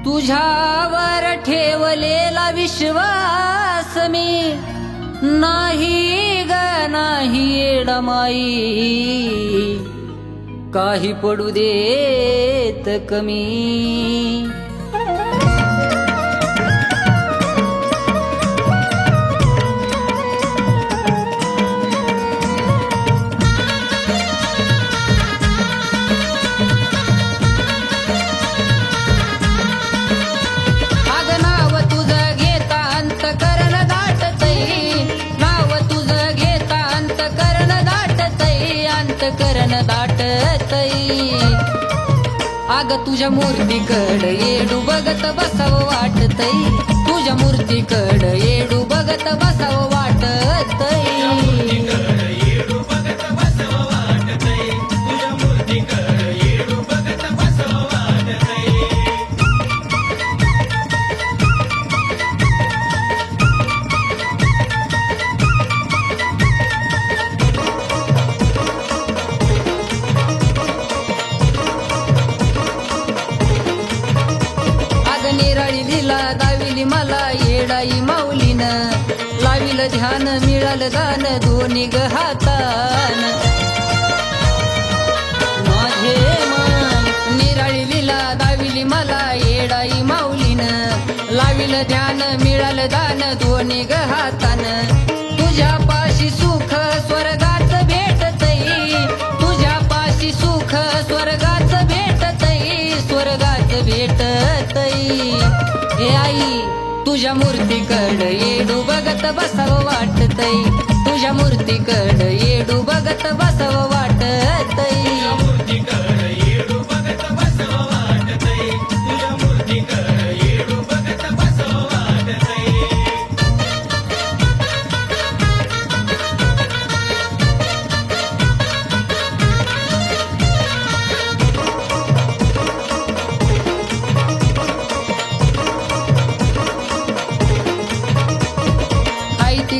तुझ्यावर ठेवलेला विश्वास मी नाही ग नाही येडमाई, काही पडू देत कमी. करण दाटतई आग तुझ्या मूर्तीकड येडू बघत बसावं वाटतई, तुझ्या मूर्तीकड येडू बघत बसावं वाटतई. दाविली मला येडाई माऊलीन, लाविल ध्यान मिळालं दान दोन्ही ग हातान. माझे मन निराळी लीला दाविली मला येडाई माऊलीन, लाविल ध्यान मिळालं दान दोन्ही ग हातान. तुझ्या पाशी सुख स्वर्गात भेटतई, तुझ्या पाशी सुख स्वर्गात भेटतई, स्वर्गात भेटतई. हे आई तुझ्या मूर्तीकड येडू बघत बसावं वाटतई, तुझ्या मूर्तीकड येडू बघत बसावं वाटतई.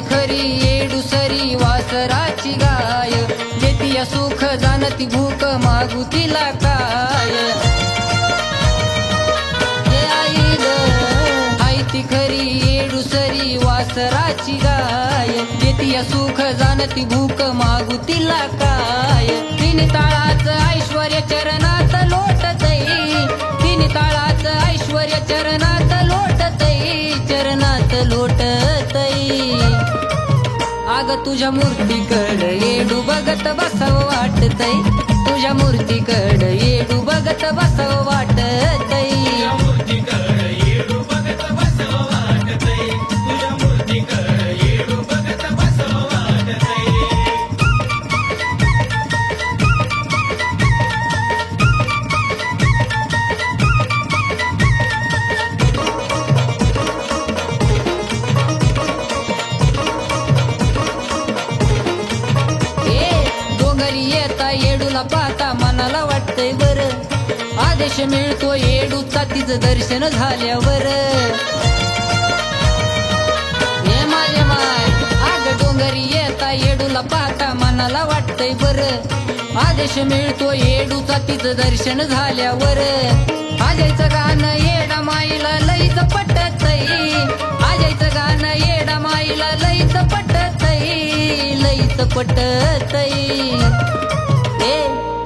खरी येडू सरी वासराची गाय, देतीया सुख जाणती भूक मागू तिला काय. हे आई ग आई ती खरी येडू सरी वासराची गाय, देतीया सुख जाणती भूक मागू तिला काय. तीन ताळाच ऐश्वर्य चरणात लोटतई, तीन ताळाच ऐश्वर्य चरणात लोटतई, चरणात लोटतई. आग तुझ्या मूर्तीकड येडू बघत बसावं वाटतई, तुझ्या मूर्तीकड येडू बघत बसावं वाटतई. येडूला पाहता मनाला वाटतंय बर, आदेश मिळतो येडूचा तिचं दर्शन झाल्यावर. हे माझे माय आग डोंगरी येता येडूला पाहता मनाला वाटतंय बर, आदेश मिळतो येडूचा तिचं दर्शन झाल्यावर. आजायचं गाणं येडा माईला लईच पटतई, आजायचं गाणं येडा माईला लईच पटतई, लईच पटतई.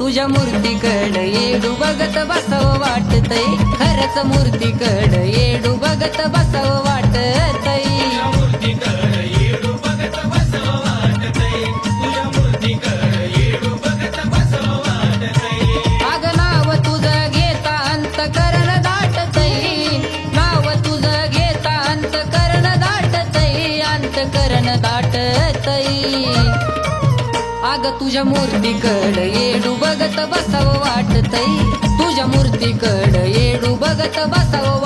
तुझ्या मूर्तीकड येडू बघत बसावं वाटतई, खरंच मूर्तीकड येडू बघत बसावं वाटतई. आग नाव तुझं घेता अंतकरण दाटतई, नाव तुझं घेता अंतकरण दाटतई, अंतकरण दाटतई. आग तुझ्या मूर्तीकड येडू बघत बसावं वाटतई, तुझ्या मूर्तीकड येडू बघत बसावं